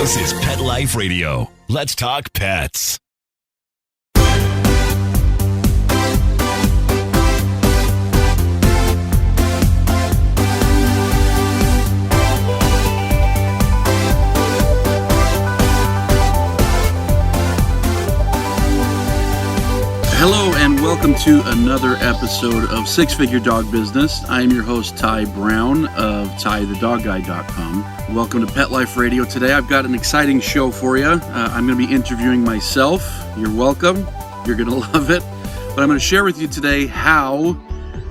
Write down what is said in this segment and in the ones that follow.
This is Pet Life Radio. Let's talk pets. Hello and welcome to another episode of Six Figure Dog Business. I am your host, Ty Brown of TyTheDogGuy.com. Welcome to Pet Life Radio. Today I've got an exciting show for you. I'm going to be interviewing myself. You're welcome. You're going to love it. But I'm going to share with you today how,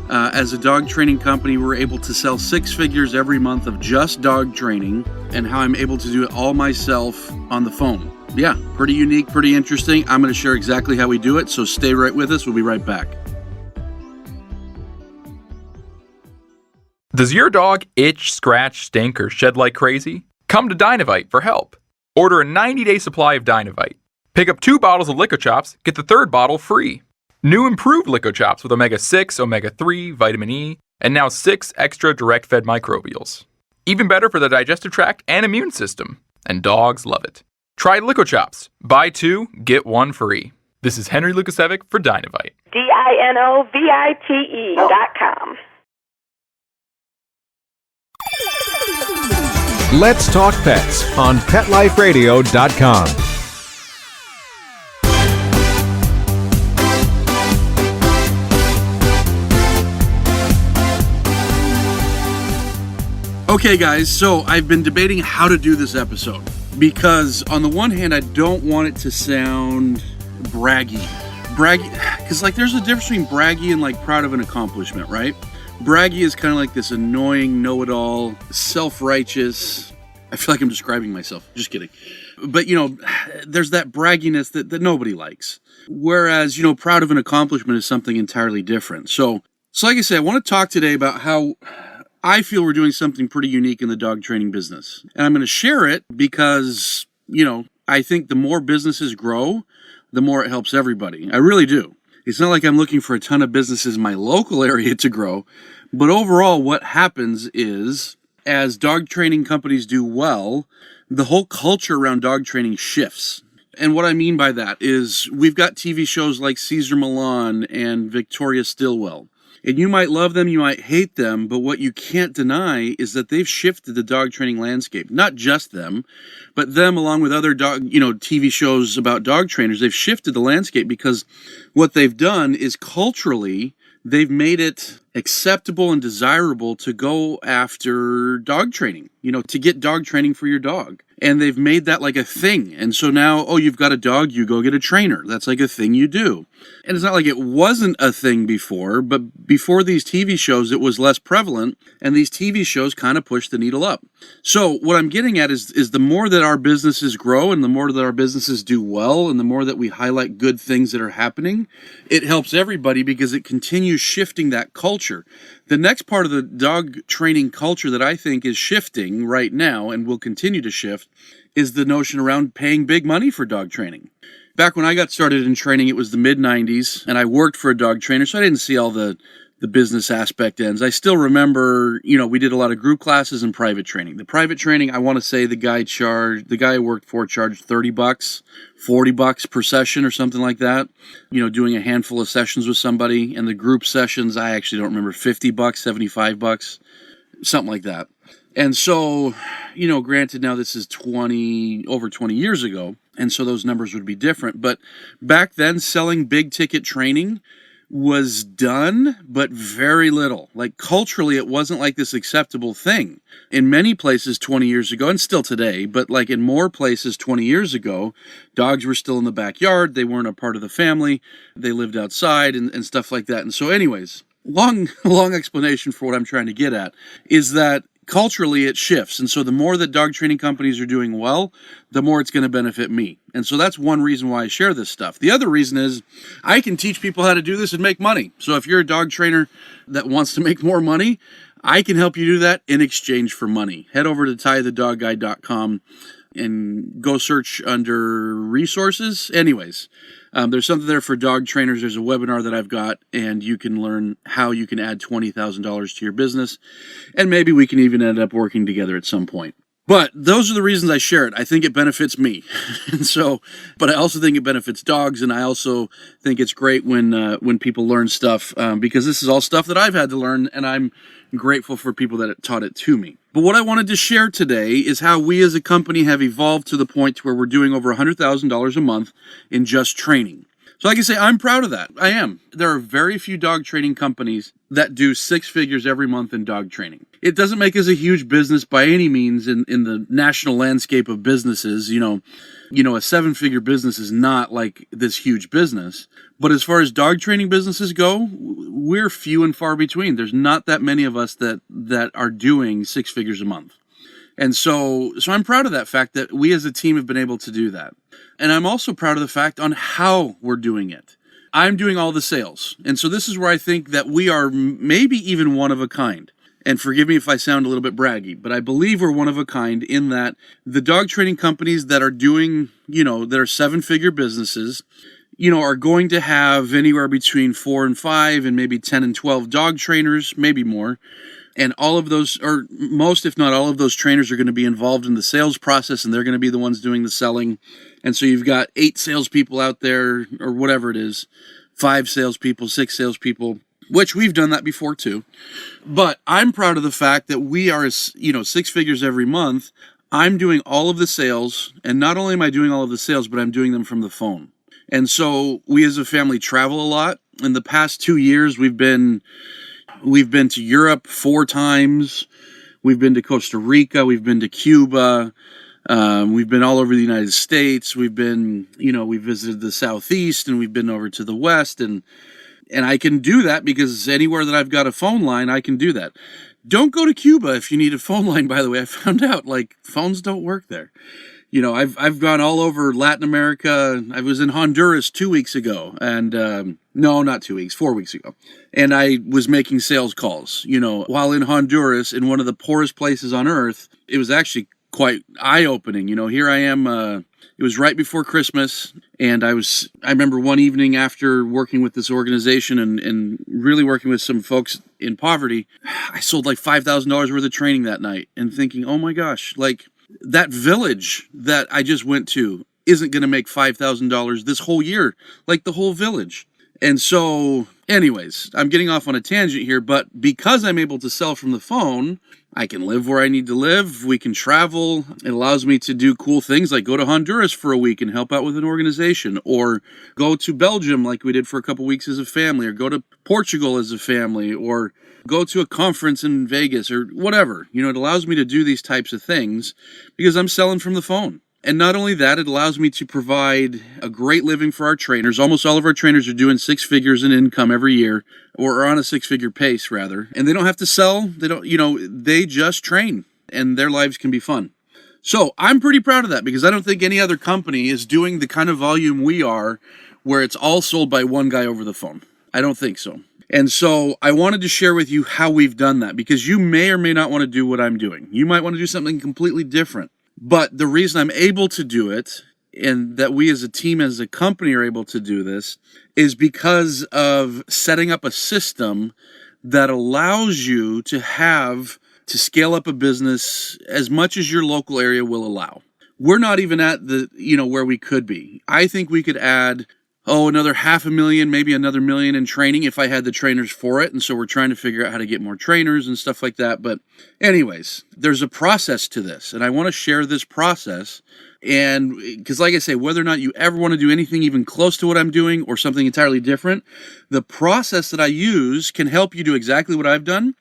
as a dog training company, we're able to sell six figures every month of just dog training, and how I'm able to do it all myself on the phone. Yeah, pretty unique, pretty interesting. I'm going to share exactly how we do it, so stay right with us. We'll be right back. Does your dog itch, scratch, stink, or shed like crazy? Come to Dynovite for help. Order a 90-day supply of Dynovite. Pick up 2 bottles of Lico-Chops, get the 3rd bottle free. New improved Lico-Chops with Omega-6, Omega-3, Vitamin E, and now 6 extra direct-fed microbials. Even better for the digestive tract and immune system. And dogs love it. Try Lico-Chops. Buy 2, get 1 free. This is Henry Lukasevic for Dynovite. DINOVITE.com. Let's Talk Pets on PetLifeRadio.com. Okay, guys, so I've been debating how to do this episode because on the one hand, I don't want it to sound braggy, because there's a difference between braggy and proud of an accomplishment, right? Braggy is kind of like this annoying, know-it-all, self-righteous. I feel like I'm describing myself. Just kidding. But, there's that bragginess that nobody likes. Whereas, proud of an accomplishment is something entirely different. So like I said, I want to talk today about how I feel we're doing something pretty unique in the dog training business. And I'm going to share it because, I think the more businesses grow, the more it helps everybody. I really do. It's not like I'm looking for a ton of businesses in my local area to grow, but overall what happens is, as dog training companies do well, the whole culture around dog training shifts. And what I mean by that is we've got TV shows like Cesar Millan and Victoria Stilwell. And you might love them, you might hate them, but what you can't deny is that they've shifted the dog training landscape. Not just them, but them along with other TV shows about dog trainers. They've shifted the landscape because what they've done is culturally, they've made it acceptable and desirable to go after dog training, to get dog training for your dog. And they've made that like a thing. And so now, you've got a dog, you go get a trainer. That's like a thing you do. And it's not like it wasn't a thing before, but before these TV shows, it was less prevalent. And these TV shows kind of push the needle up. So what I'm getting at is the more that our businesses grow and the more that our businesses do well and the more that we highlight good things that are happening, it helps everybody because it continues shifting that culture. The next part of the dog training culture that I think is shifting right now and will continue to shift is the notion around paying big money for dog training. Back when I got started in training, it was the mid-90s, and I worked for a dog trainer, so I didn't see all the business aspect ends. I still remember, we did a lot of group classes and private training. The private training, I want to say the guy I worked for charged $30, $40 per session or something like that, doing a handful of sessions with somebody. And the group sessions, I actually don't remember, $50, $75, something like that. And so, granted now this is over 20 years ago, and so those numbers would be different. But back then, selling big ticket training was done, but very little. Culturally, it wasn't like this acceptable thing. In many places 20 years ago, and still today, but in more places 20 years ago, dogs were still in the backyard. They weren't a part of the family. They lived outside and stuff like that. And so anyways, long explanation for what I'm trying to get at is that culturally it shifts. And so the more that dog training companies are doing well, the more it's going to benefit me. And so that's one reason why I share this stuff. The other reason is I can teach people how to do this and make money. So if you're a dog trainer that wants to make more money, I can help you do that in exchange for money. Head over to TyTheDogGuy.com and go search under resources. Anyways, there's something there for dog trainers. There's a webinar that I've got, and you can learn how you can add $20,000 to your business, and maybe we can even end up working together at some point. But those are the reasons I share it. I think it benefits me. And so, but I also think it benefits dogs. And I also think it's great when people learn stuff, because this is all stuff that I've had to learn, and I'm grateful for people that taught it to me. But what I wanted to share today is how we as a company have evolved to the point where we're doing over $100,000 a month in just training. So like I say, I'm proud of that. I am. There are very few dog training companies that do six figures every month in dog training. It doesn't make us a huge business by any means in the national landscape of businesses. You know, a seven-figure business is not like this huge business. But as far as dog training businesses go, we're few and far between. There's not that many of us that are doing six figures a month. And so I'm proud of that fact that we as a team have been able to do that. And I'm also proud of the fact on how we're doing it. I'm doing all the sales. And so this is where I think that we are maybe even one of a kind. And forgive me if I sound a little bit braggy, but I believe we're one of a kind in that the dog training companies that are doing, that are seven-figure businesses, are going to have anywhere between 4 and 5 and maybe 10 and 12 dog trainers, maybe more. And all of those, or most, if not all of those trainers are going to be involved in the sales process, and they're going to be the ones doing the selling. And so you've got 8 salespeople out there, or whatever it is, 5 salespeople, 6 salespeople, which we've done that before too. But I'm proud of the fact that we are, 6 figures every month. I'm doing all of the sales, and not only am I doing all of the sales, but I'm doing them from the phone. And so we as a family travel a lot. In the past 2 years, we've been to Europe 4 times. We've been to Costa Rica. We've been to Cuba. We've been all over the United States. We've been, we visited the Southeast, and we've been over to the West. And I can do that because anywhere that I've got a phone line, I can do that. Don't go to Cuba if you need a phone line, by the way. I found out, phones don't work there. I've gone all over Latin America. I was in Honduras 2 weeks ago, and no, not 2 weeks, 4 weeks ago. And I was making sales calls, while in Honduras, in one of the poorest places on earth. It was actually quite eye-opening. Here I am, it was right before Christmas, and I remember one evening after working with this organization and really working with some folks in poverty, I sold like $5,000 worth of training that night, and thinking, oh my gosh, that village that I just went to isn't going to make $5,000 this whole year, the whole village. And so, anyways, I'm getting off on a tangent here, but because I'm able to sell from the phone, I can live where I need to live. We can travel. It allows me to do cool things like go to Honduras for a week and help out with an organization, or go to Belgium like we did for a couple weeks as a family, or go to Portugal as a family, or go to a conference in Vegas, or whatever. It allows me to do these types of things because I'm selling from the phone. And not only that, it allows me to provide a great living for our trainers. Almost all of our trainers are doing 6 figures in income every year, or are on a 6-figure pace rather. And they don't have to sell. They don't, they just train, and their lives can be fun. So I'm pretty proud of that because I don't think any other company is doing the kind of volume we are where it's all sold by one guy over the phone. I don't think so. And so I wanted to share with you how we've done that, because you may or may not want to do what I'm doing. You might want to do something completely different. But the reason I'm able to do it, and that we as a team, as a company are able to do this, is because of setting up a system that allows you to scale up a business as much as your local area will allow. We're not even at where we could be. I think we could add another $500,000, maybe another $1 million in training if I had the trainers for it. And so we're trying to figure out how to get more trainers and stuff like that. But anyways, there's a process to this, and I want to share this process. And because like I say, whether or not you ever want to do anything even close to what I'm doing or something entirely different, the process that I use can help you do exactly what I've done,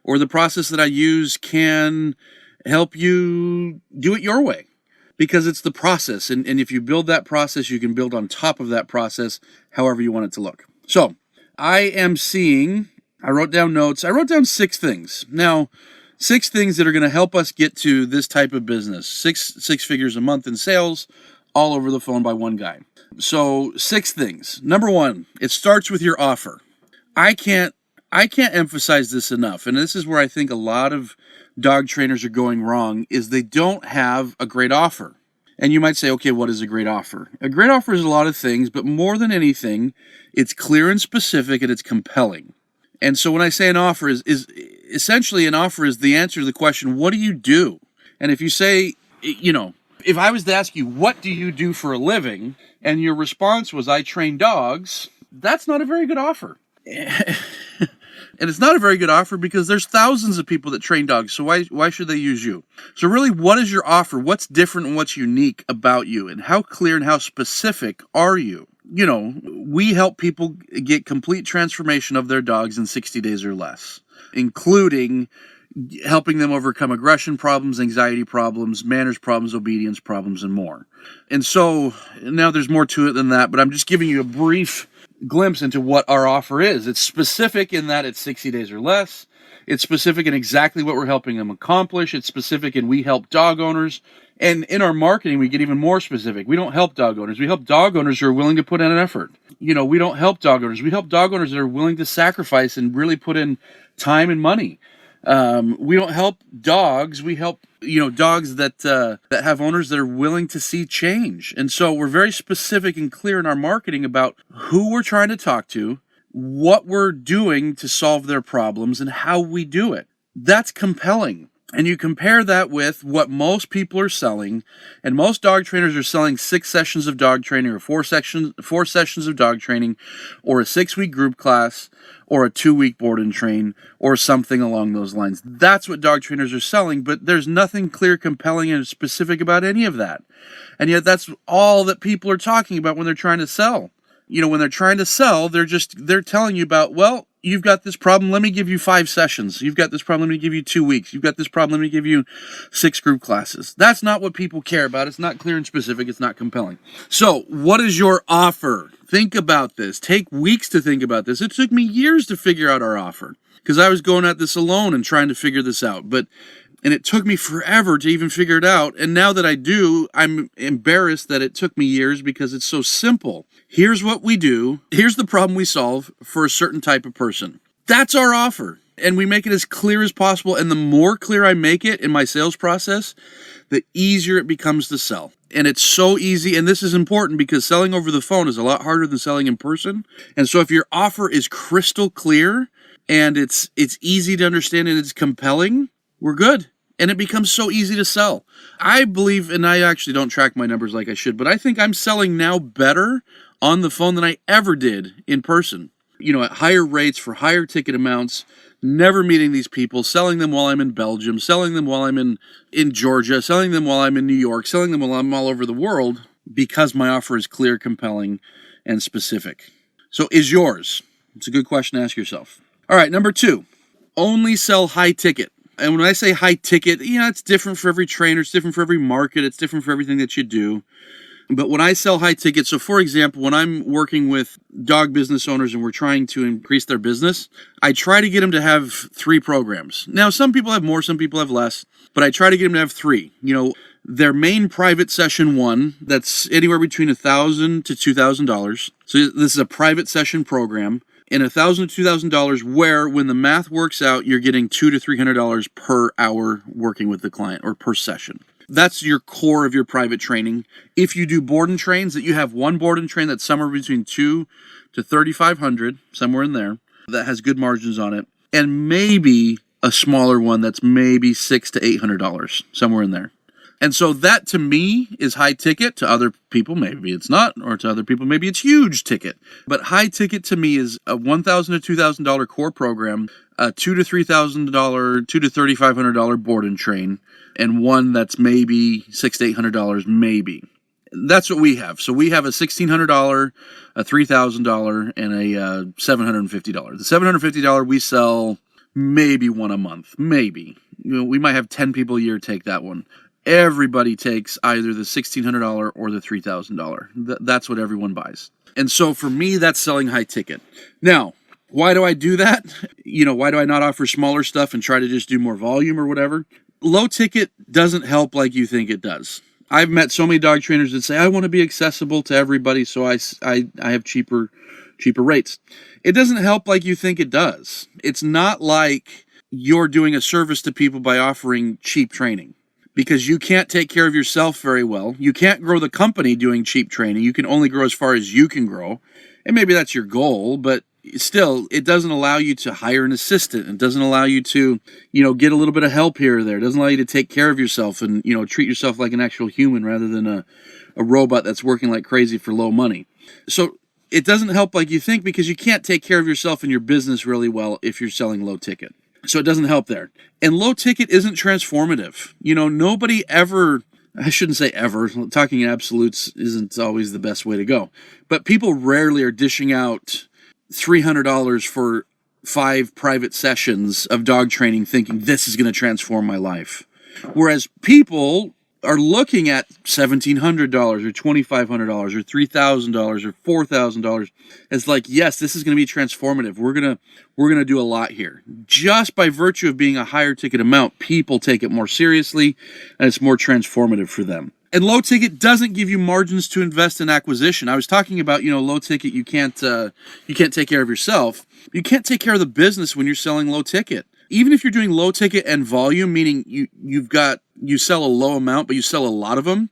or the process that I use can help you do it your way. Because it's the process, and if you build that process, you can build on top of that process however you want it to look. So, I wrote down notes. I wrote down 6 things. Now, 6 things that are going to help us get to this type of business. Six figures a month in sales, all over the phone by one guy. So, 6 things. Number 1, it starts with your offer. I can't emphasize this enough, and this is where I think a lot of dog trainers are going wrong, is they don't have a great offer. And you might say, okay, what is a great offer? A great offer is a lot of things, but more than anything, it's clear and specific, and it's compelling. And so when I say an offer is essentially, an offer is the answer to the question, what do you do? And if you say, if I was to ask you, what do you do for a living? And your response was, I train dogs, that's not a very good offer. And it's not a very good offer because there's thousands of people that train dogs. So why should they use you? So really, what is your offer? What's different and what's unique about you? And how clear and how specific are you? We help people get complete transformation of their dogs in 60 days or less, including helping them overcome aggression problems, anxiety problems, manners problems, obedience problems, and more. And so now there's more to it than that, but I'm just giving you a brief glimpse into what our offer is. It's specific in that it's 60 days or less. It's specific in exactly what we're helping them accomplish. It's specific in we help dog owners. And in our marketing, we get even more specific. We don't help dog owners. We help dog owners who are willing to put in an effort. We don't help dog owners. We help dog owners that are willing to sacrifice and really put in time and money. We don't help dogs. We help, dogs that have owners that are willing to see change. And so we're very specific and clear in our marketing about who we're trying to talk to, what we're doing to solve their problems, and how we do it. That's compelling. And you compare that with what most people are selling, and most dog trainers are selling 6 sessions of dog training, or 4 sessions of dog training, or a 6-week group class, or a 2-week board and train, or something along those lines. That's what dog trainers are selling, but there's nothing clear, compelling, and specific about any of that. And yet that's all that people are talking about when they're trying to sell. When they're trying to sell, they're telling you about, well, you've got this problem, let me give you 5 sessions. You've got this problem, let me give you 2 weeks. You've got this problem, let me give you 6 group classes. That's not what people care about. It's not clear and specific. It's not compelling. So what is your offer? Think about this. Take weeks to think about this. It took me years to figure out our offer because I was going at this alone and trying to figure this out. And it took me forever to even figure it out. And now that I do, I'm embarrassed that it took me years because it's so simple. Here's what we do. Here's the problem we solve for a certain type of person. That's our offer. And we make it as clear as possible. And the more clear I make it in my sales process, the easier it becomes to sell. And it's so easy. And this is important because selling over the phone is a lot harder than selling in person. And so if your offer is crystal clear and it's easy to understand and it's compelling, we're good. And it becomes so easy to sell. I believe, and I actually don't track my numbers like I should, but I think I'm selling now better on the phone than I ever did in person. At higher rates for higher ticket amounts, never meeting these people, selling them while I'm in Belgium, selling them while I'm in Georgia, selling them while I'm in New York, selling them while I'm all over the world because my offer is clear, compelling, and specific. So is yours? It's a good question to ask yourself. All right, number 2, only sell high ticket. And when I say high ticket, it's different for every trainer, it's different for every market, it's different for everything that you do. But when I sell high ticket, so for example, when I'm working with dog business owners and we're trying to increase their business, I try to get them to have 3 programs. Now, some people have more, some people have less, but I try to get them to have 3. Their main private session 1, that's anywhere between $1,000 to $2,000. So this is a private session program. And $1,000 to $2,000 where, when the math works out, you're getting $200 to $300 per hour working with the client or per session. That's your core of your private training. If you do board and trains, that you have one board and train that's somewhere between $200 to $3,500, somewhere in there, that has good margins on it, and maybe a smaller one that's maybe $600 to $800, somewhere in there. And so that, to me, is high ticket. To other people, maybe it's not, or to other people, maybe it's huge ticket. But high ticket to me is a $1,000 to $2,000 core program, a $2,000 to $3,000, $2,000 to $3,500 board and train, and one that's maybe $600 to $800, maybe. That's what we have. So we have a $1,600, a $3,000, and a $750. The $750 we sell maybe one a month, maybe. We might have 10 people a year take that one. Everybody takes either the $1,600 or the $3,000. That's what everyone buys. And so for me, that's selling high ticket. Now, why do I do that? Why do I not offer smaller stuff and try to just do more volume or whatever? Low ticket doesn't help like you think it does. I've met so many dog trainers that say, I want to be accessible to everybody, so I have cheaper rates. It doesn't help like you think it does. It's not like you're doing a service to people by offering cheap training. Because you can't take care of yourself very well. You can't grow the company doing cheap training. You can only grow as far as you can grow. And maybe that's your goal, but still, it doesn't allow you to hire an assistant. It doesn't allow you to, get a little bit of help here or there. It doesn't allow you to take care of yourself and, treat yourself like an actual human rather than a robot that's working like crazy for low money. So it doesn't help like you think, because you can't take care of yourself and your business really well if you're selling low ticket. So it doesn't help there. And low ticket isn't transformative. Nobody ever, I shouldn't say ever, talking in absolutes isn't always the best way to go, but people rarely are dishing out $300 for 5 private sessions of dog training thinking this is going to transform my life. Whereas people are looking at $1,700 or $2,500 or $3,000 or $4,000 as like, yes, this is going to be transformative. We're going to do a lot here. Just by virtue of being a higher ticket amount, people take it more seriously and it's more transformative for them. And low ticket doesn't give you margins to invest in acquisition. I was talking about, low ticket, you can't take care of yourself. You can't take care of the business when you're selling low ticket. Even if you're doing low ticket and volume, meaning you sell a low amount, but you sell a lot of them,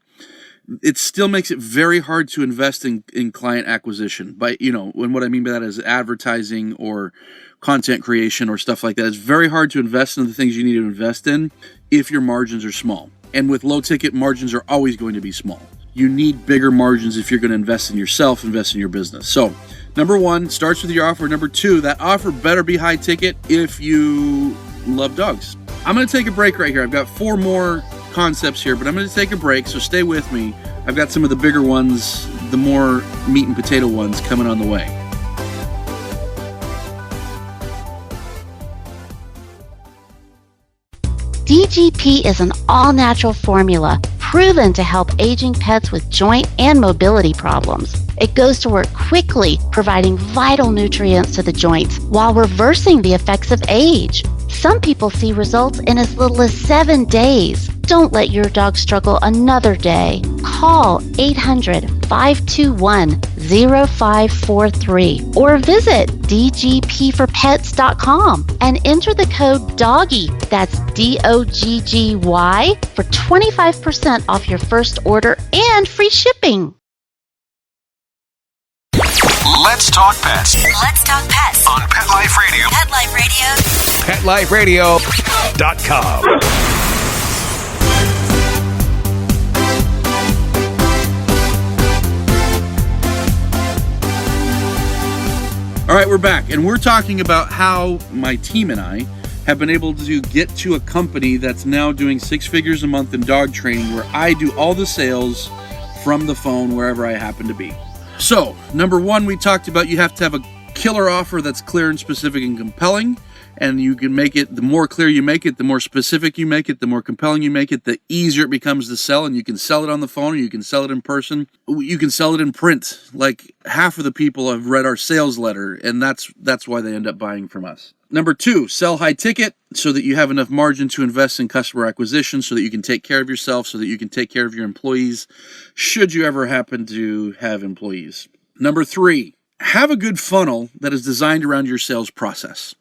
it still makes it very hard to invest in client acquisition. And what I mean by that is advertising or content creation or stuff like that. It's very hard to invest in the things you need to invest in if your margins are small. And with low ticket, margins are always going to be small. You need bigger margins if you're going to invest in yourself, invest in your business. So, number 1, starts with your offer. Number 2, that offer better be high ticket if you love dogs. I'm going to take a break right here. I've got 4 more concepts here, but I'm going to take a break, so stay with me. I've got some of the bigger ones, the more meat and potato ones coming on the way. DGP is an all-natural formula proven to help aging pets with joint and mobility problems. It goes to work quickly, providing vital nutrients to the joints while reversing the effects of age. Some people see results in as little as 7 days. Don't let your dog struggle another day. Call 800-521-0543 or visit dgpforpets.com and enter the code DOGGY, that's DOGGY, for 25% off your first order and free shipping. Let's talk pets. Let's talk pets On Pet Life Radio. Pet Life Radio. PetLifeRadio.com. All right, we're back, and we're talking about how my team and I have been able to get to a company that's now doing 6 figures a month in dog training, where I do all the sales from the phone wherever I happen to be. So, number 1, we talked about you have to have a killer offer that's clear and specific and compelling, and you can make it, the more clear you make it, the more specific you make it, the more compelling you make it, the easier it becomes to sell, and you can sell it on the phone, or you can sell it in person, you can sell it in print. Like, half of the people have read our sales letter, and that's why they end up buying from us. Number 2, sell high ticket so that you have enough margin to invest in customer acquisition, so that you can take care of yourself, so that you can take care of your employees, should you ever happen to have employees. Number 3, have a good funnel that is designed around your sales process.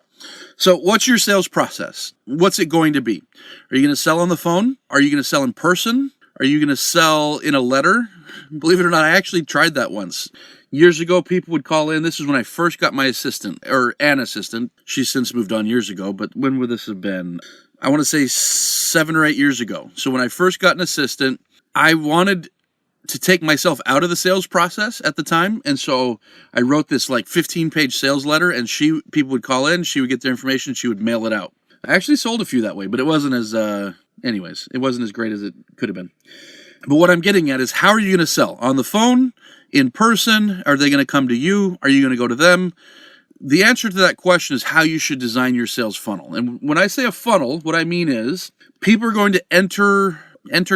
So what's your sales process? What's it going to be? Are you going to sell on the phone? Are you going to sell in person? Are you going to sell in a letter? Believe it or not, I actually tried that once. Years ago, people would call in. This is when I first got my assistant, or an assistant. She's since moved on years ago, but when would this have been? I want to say 7 or 8 years ago. So when I first got an assistant, I wanted to take myself out of the sales process at the time, and so I wrote this like 15-page sales letter, and people would call in, she would get their information, she would mail it out. I actually sold a few that way, but it wasn't as it wasn't as great as it could have been. But what I'm getting at is, how are you going to sell? On the phone? In person? Are they going to come to you? Are you going to go to them? The answer to that question is how you should design your sales funnel. And when I say a funnel, what I mean is people are going to enter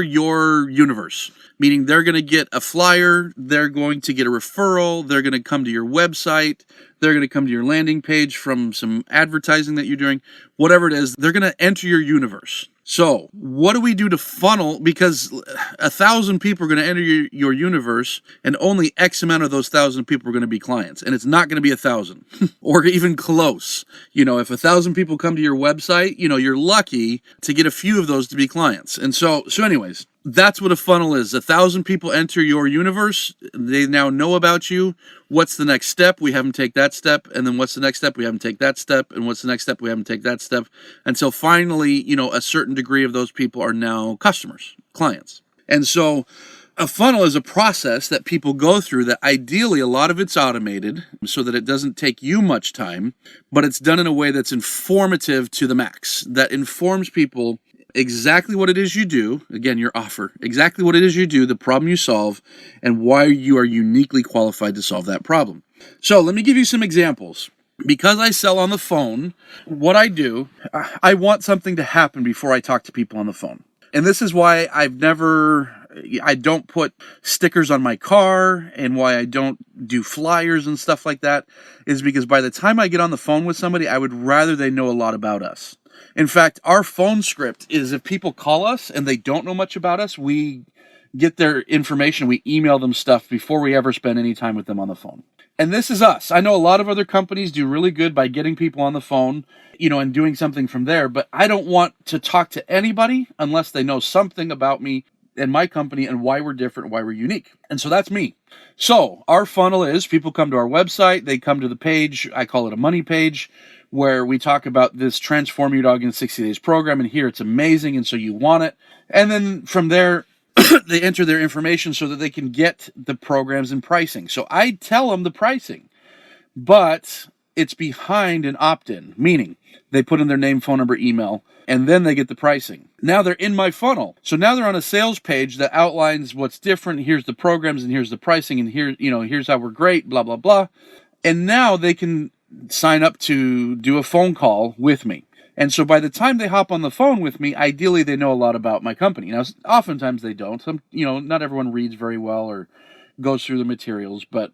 your universe, meaning they're going to get a flyer, they're going to get a referral, they're going to come to your website, they're going to come to your landing page from some advertising that you're doing, whatever it is, they're going to enter your universe. So what do we do to funnel? Because 1,000 people are going to enter your universe, and only X amount of those 1,000 people are going to be clients. And it's not going to be 1,000 or even close. If 1,000 people come to your website, you're lucky to get a few of those to be clients. And so anyways, That's what a funnel is. 1,000 people enter your universe. They now know about you. What's the next step? We have them take that step. And then what's the next step? We have them take that step. And what's the next step? We have them take that step. Until finally, a certain degree of those people are now customers, clients. And so a funnel is a process that people go through that ideally a lot of it's automated so that it doesn't take you much time, but it's done in a way that's informative to the max, that informs people exactly what it is you do, again, your offer, exactly what it is you do, the problem you solve, and why you are uniquely qualified to solve that problem. So let me give you some examples. Because I sell on the phone, what I do, I want something to happen before I talk to people on the phone. And this is why I don't put stickers on my car, and why I don't do flyers and stuff like that, is because by the time I get on the phone with somebody, I would rather they know a lot about us. In fact, our phone script is if people call us and they don't know much about us, we get their information, we email them stuff before we ever spend any time with them on the phone. And this is us. I know a lot of other companies do really good by getting people on the phone, and doing something from there, but I don't want to talk to anybody unless they know something about me and my company and why we're different, why we're unique. And so that's me. So our funnel is people come to our website, they come to the page, I call it a money page, where we talk about this Transform Your Dog in 60 Days program, and here it's amazing, and so you want it. And then from there, they enter their information so that they can get the programs and pricing. So I tell them the pricing, but it's behind an opt-in, meaning they put in their name, phone number, email, and then they get the pricing. Now they're in my funnel. So now they're on a sales page that outlines what's different. Here's the programs, and here's the pricing, and here's how we're great, blah, blah, blah. And now they can sign up to do a phone call with me. And so by the time they hop on the phone with me, ideally they know a lot about my company. Now, oftentimes they don't. Not everyone reads very well or goes through the materials, but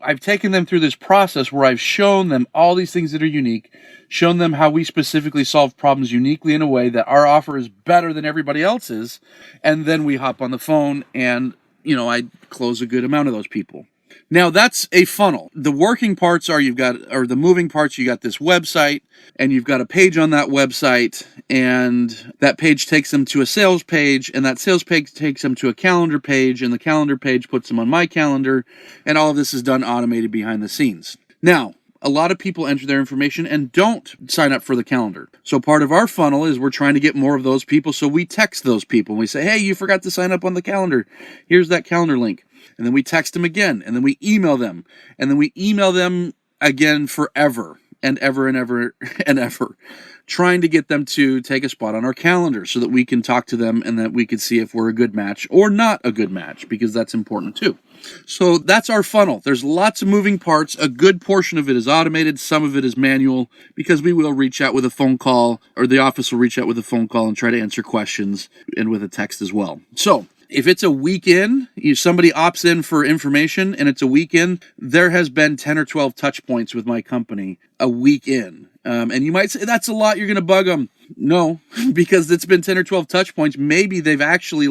I've taken them through this process where I've shown them all these things that are unique, shown them how we specifically solve problems uniquely in a way that our offer is better than everybody else's, and then we hop on the phone and, I close a good amount of those people. Now that's a funnel. The working parts are the moving parts, you got this website, and you've got a page on that website, and that page takes them to a sales page, and that sales page takes them to a calendar page, and the calendar page puts them on my calendar, and all of this is done automated behind the scenes. Now, a lot of people enter their information and don't sign up for the calendar. So part of our funnel is we're trying to get more of those people, so we text those people, and we say, hey, you forgot to sign up on the calendar. Here's that calendar link. And then we text them again, and then we email them, and then we email them again forever and ever and ever and ever, trying to get them to take a spot on our calendar so that we can talk to them and that we can see if we're a good match or not a good match, because that's important too. So that's our funnel. There's lots of moving parts. A good portion of it is automated. Some of it is manual, because we will reach out with a phone call, or the office will reach out with a phone call and try to answer questions, and with a text as well. So if it's a weekend, if somebody opts in for information and it's a weekend, there has been 10 or 12 touch points with my company a week in. And you might say, that's a lot, you're going to bug them. No, because it's been 10 or 12 touch points. Maybe they've actually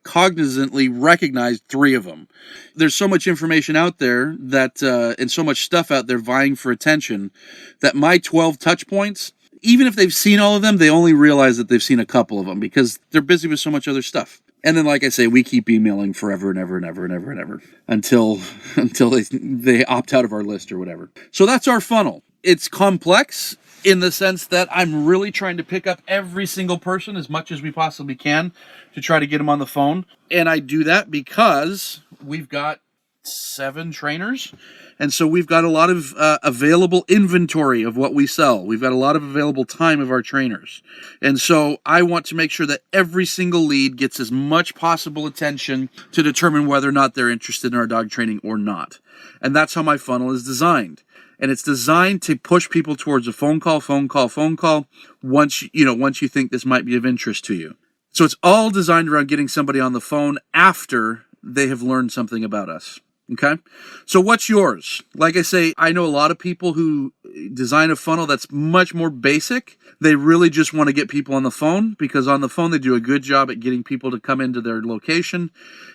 cognizantly recognized 3 of them. There's so much information out there that, and so much stuff out there vying for attention, that my 12 touch points, even if they've seen all of them, they only realize that they've seen a couple of them because they're busy with so much other stuff. And then, like I say, we keep emailing forever and ever and ever and ever and ever until they opt out of our list or whatever. So that's our funnel. It's complex in the sense that I'm really trying to pick up every single person as much as we possibly can to try to get them on the phone. And I do that because we've got 7 trainers. And so we've got a lot of available inventory of what we sell. We've got a lot of available time of our trainers. And so I want to make sure that every single lead gets as much possible attention to determine whether or not they're interested in our dog training or not. And that's how my funnel is designed. And it's designed to push people towards a phone call once you think this might be of interest to you. So it's all designed around getting somebody on the phone after they have learned something about us. Okay? So what's yours? Like I say, I know a lot of people who design a funnel that's much more basic. They really just want to get people on the phone, because on the phone they do a good job at getting people to come into their location.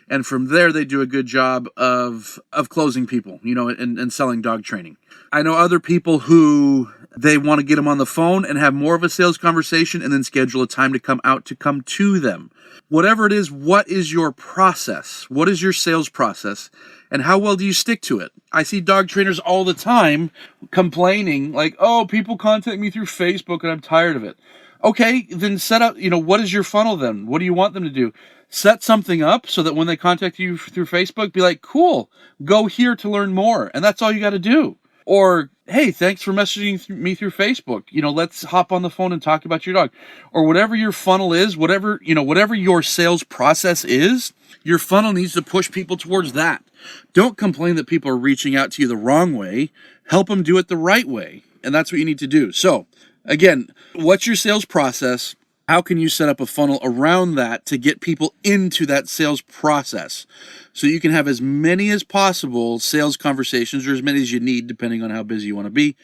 And from there they do a good job of closing people, and selling dog training. I know other people who They want to get them on the phone and have more of a sales conversation and then schedule a time to come to them. Whatever it is, what is your process? What is your sales process? And how well do you stick to it? I see dog trainers all the time complaining like, oh, people contact me through Facebook and I'm tired of it. Okay, then set up, what is your funnel then? What do you want them to do? Set something up so that when they contact you through Facebook, be like, cool, go here to learn more. And that's all you got to do. Or, hey, thanks for messaging me through Facebook. Let's hop on the phone and talk about your dog. Or whatever your funnel is, whatever your sales process is, your funnel needs to push people towards that. Don't complain that people are reaching out to you the wrong way. Help them do it the right way. And that's what you need to do. So, again, what's your sales process? How can you set up a funnel around that to get people into that sales process so you can have as many as possible sales conversations, or as many as you need, depending on how busy you want to be,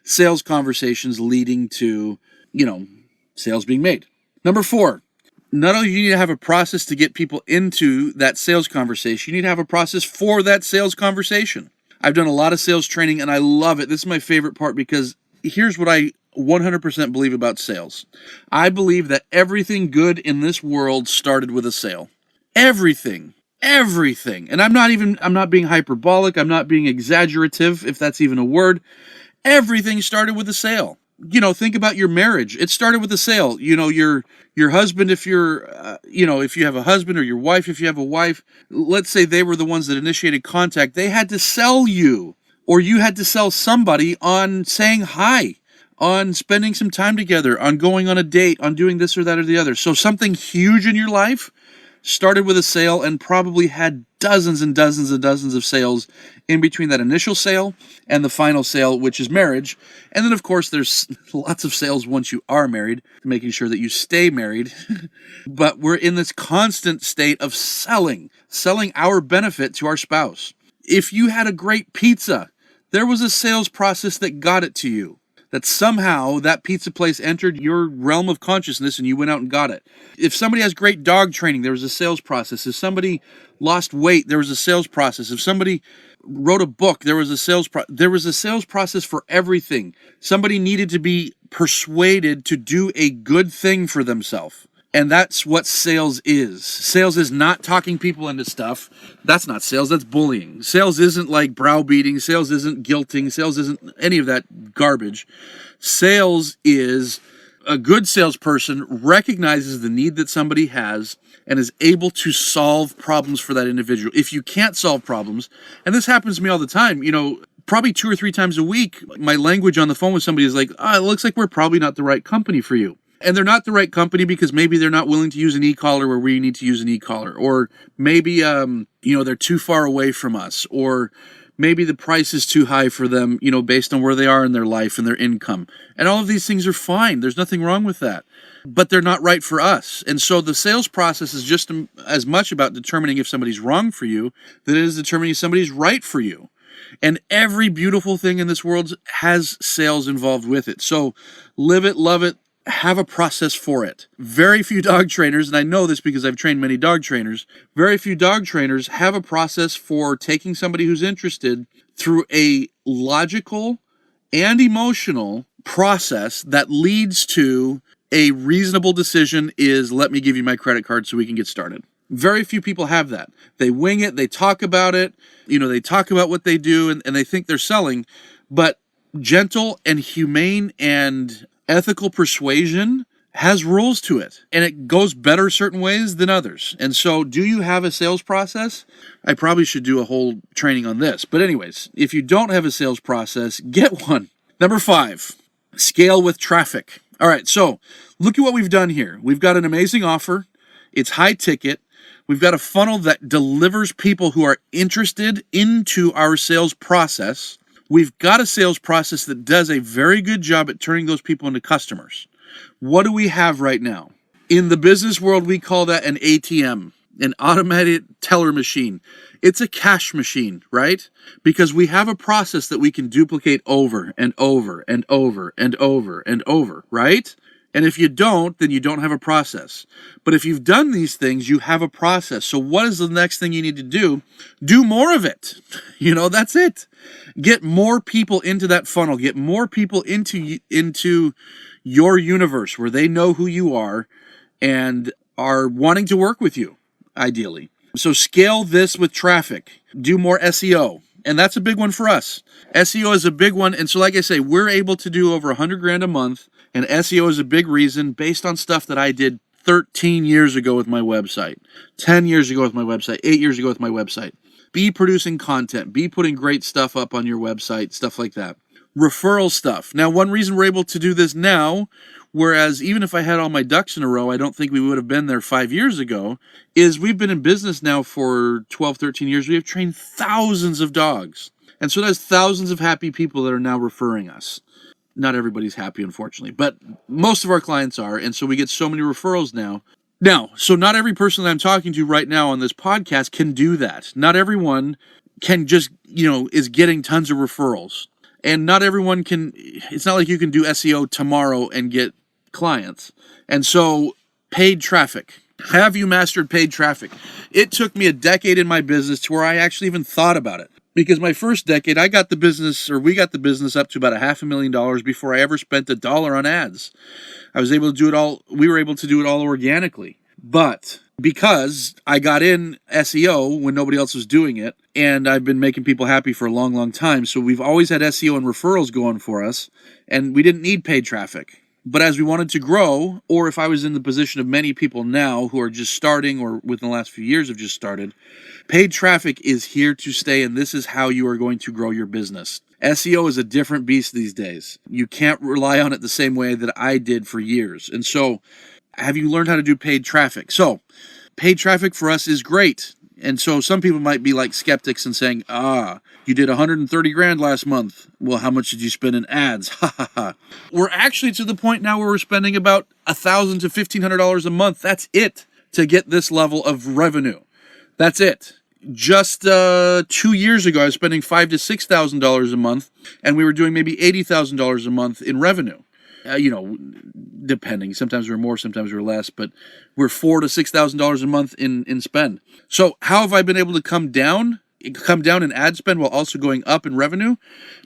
sales conversations leading to, sales being made. Number 4, not only do you need to have a process to get people into that sales conversation, you need to have a process for that sales conversation. I've done a lot of sales training and I love it. This is my favorite part because here's what I 100% believe about sales. I believe that everything good in this world started with a sale. Everything. And I'm not being hyperbolic. I'm not being exaggerative, if that's even a word. Everything started with a sale. Think about your marriage. It started with a sale. Your husband, if if you have a husband, or your wife, if you have a wife, let's say they were the ones that initiated contact. They had to sell you, or you had to sell somebody on saying hi, on spending some time together, on going on a date, on doing this or that or the other. So something huge in your life started with a sale and probably had dozens and dozens and dozens of sales in between that initial sale and the final sale, which is marriage. And then, of course, there's lots of sales once you are married, making sure that you stay married. But we're in this constant state of selling our benefit to our spouse. If you had a great pizza, there was a sales process that got it to you. That somehow that pizza place entered your realm of consciousness and you went out and got it. If somebody has great dog training, there was a sales process. If somebody lost weight, there was a sales process. If somebody wrote a book, there was a sales process for everything. Somebody needed to be persuaded to do a good thing for themselves. And that's what sales is. Sales is not talking people into stuff. That's not sales, that's bullying. Sales isn't like browbeating. Sales isn't guilting. Sales isn't any of that garbage. Sales is a good salesperson recognizes the need that somebody has and is able to solve problems for that individual. If you can't solve problems, and this happens to me all the time, probably 2 or 3 times a week, my language on the phone with somebody is like, it looks like we're probably not the right company for you. And they're not the right company because maybe they're not willing to use an e-collar where we need to use an e-collar. Or maybe, they're too far away from us. Or maybe the price is too high for them, based on where they are in their life and their income. And all of these things are fine. There's nothing wrong with that. But they're not right for us. And so the sales process is just as much about determining if somebody's wrong for you than it is determining if somebody's right for you. And every beautiful thing in this world has sales involved with it. So live it, love it. Have a process for it. Very few dog trainers, and I know this because I've trained many dog trainers, very few dog trainers have a process for taking somebody who's interested through a logical and emotional process that leads to a reasonable decision is, let me give you my credit card so we can get started. Very few people have that. They wing it, they talk about it, they talk about what they do, and they think they're selling, but gentle and humane and ethical persuasion has rules to it, and it goes better certain ways than others. And so, do you have a sales process? I probably should do a whole training on this. But anyways, if you don't have a sales process, get one. Number 5, scale with traffic. All right, so look at what we've done here. We've got an amazing offer. It's high ticket. We've got a funnel that delivers people who are interested into our sales process. We've got a sales process that does a very good job at turning those people into customers. What do we have right now? In the business world, we call that an ATM, an automated teller machine. It's a cash machine, right? Because we have a process that we can duplicate over and over and over and over and over, right? And if you don't, then you don't have a process. But if you've done these things, you have a process. So what is the next thing you need to do? Do more of it. That's it. Get more people into that funnel. Get more people into your universe where they know who you are and are wanting to work with you, ideally. So scale this with traffic. Do more SEO. And that's a big one for us. SEO is a big one. And so like I say, we're able to do over $100,000 a month. And SEO is a big reason based on stuff that I did 13 years ago with my website, 10 years ago with my website, 8 years ago with my website. Be producing content. Be putting great stuff up on your website, stuff like that. Referral stuff. Now, one reason we're able to do this now, whereas even if I had all my ducks in a row, I don't think we would have been there 5 years ago, is we've been in business now for 12, 13 years. We have trained thousands of dogs. And so there's thousands of happy people that are now referring us. Not everybody's happy, unfortunately, but most of our clients are. And so we get so many referrals now. So not every person that I'm talking to right now on this podcast can do that. Not everyone can just, is getting tons of referrals. And not everyone can, it's not like you can do SEO tomorrow and get clients. And so paid traffic. Have you mastered paid traffic? It took me a decade in my business to where I actually even thought about it. Because my first decade, we got the business up to about $500,000 before I ever spent $1 on ads. We were able to do it all organically. But because I got in SEO when nobody else was doing it, and I've been making people happy for a long, long time. So we've always had SEO and referrals going for us, and we didn't need paid traffic. But as we wanted to grow, or if I was in the position of many people now who are just starting or within the last few years have just started, paid traffic is here to stay, and this is how you are going to grow your business. SEO is a different beast these days. You can't rely on it the same way that I did for years. And so, have you learned how to do paid traffic? So, paid traffic for us is great. And so some people might be like skeptics and saying, you did $130,000 last month. Well, how much did you spend in ads? Ha ha ha. We're actually to the point now where we're spending about $1,000 to $1,500 a month. That's it to get this level of revenue. That's it. Just 2 years ago, I was spending $5,000 to $6,000 a month, and we were doing maybe $80,000 a month in revenue. Depending. Sometimes we're more, sometimes we're less, but we're $4,000 to $6,000 a month in spend. So how have I been able to come down in ad spend while also going up in revenue?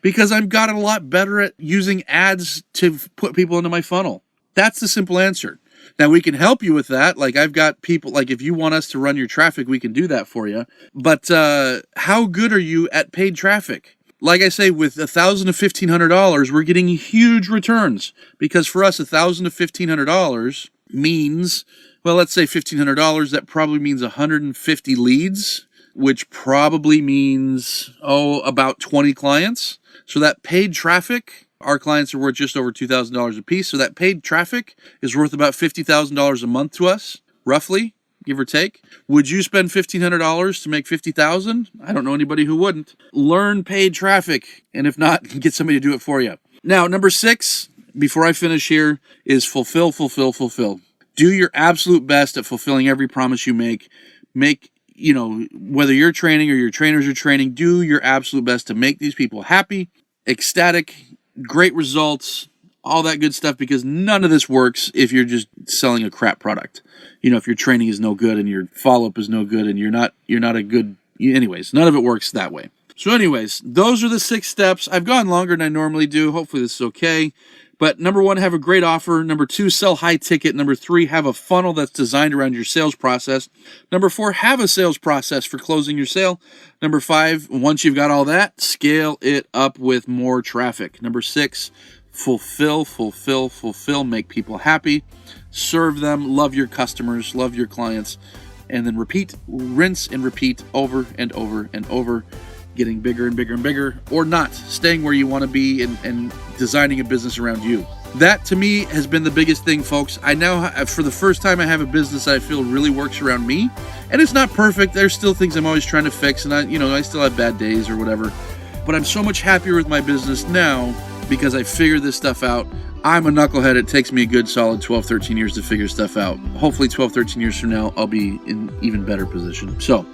Because I've gotten a lot better at using ads to put people into my funnel. That's the simple answer. Now, we can help you with that. Like, I've got people, like, if you want us to run your traffic, we can do that for you. But how good are you at paid traffic? Like I say, with $1,000 to $1,500, we're getting huge returns. Because for us, $1,000 to $1,500 means, well, let's say $1,500, that probably means 150 leads, which probably means, about 20 clients. So that paid traffic, our clients are worth just over $2,000 a piece. So that paid traffic is worth about $50,000 a month to us, roughly, give or take. Would you spend $1,500 to make $50,000? I don't know anybody who wouldn't. Learn paid traffic, and if not, get somebody to do it for you. Now, number 6, before I finish here, is fulfill. Do your absolute best at fulfilling every promise you make. Whether you're training or your trainers are training, do your absolute best to make these people happy, ecstatic, great results, all that good stuff, because none of this works if you're just selling a crap product. If your training is no good and your follow-up is no good and you're not a good, anyways, none of it works that way. So anyways, those are the 6 steps. I've gone longer than I normally do. Hopefully this is okay. But number 1, have a great offer. Number 2, sell high ticket. Number 3, have a funnel that's designed around your sales process. Number 4, have a sales process for closing your sale. Number 5, once you've got all that, scale it up with more traffic. Number 6, fulfill, make people happy, serve them, love your customers, love your clients, and then rinse and repeat over and over and over, getting bigger and bigger and bigger, or not, staying where you want to be and designing a business around you. That, to me, has been the biggest thing, folks. I now, for the first time, I have a business that I feel really works around me, and it's not perfect. There's still things I'm always trying to fix, and I still have bad days or whatever, but I'm so much happier with my business now because I figured this stuff out. I'm a knucklehead. It takes me a good solid 12, 13 years to figure stuff out. Hopefully 12, 13 years from now, I'll be in even better position. So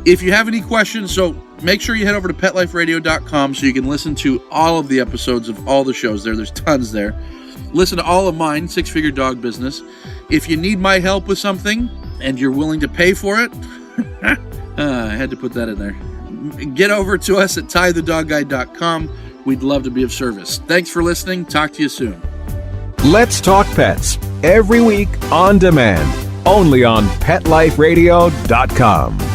if you have any questions, make sure you head over to PetLifeRadio.com so you can listen to all of the episodes of all the shows there. There's tons there. Listen to all of mine, Six Figure Dog Business. If you need my help with something and you're willing to pay for it, I had to put that in there. Get over to us at tietheDogGuide.com. We'd love to be of service. Thanks for listening. Talk to you soon. Let's Talk Pets, every week on demand, only on PetLifeRadio.com.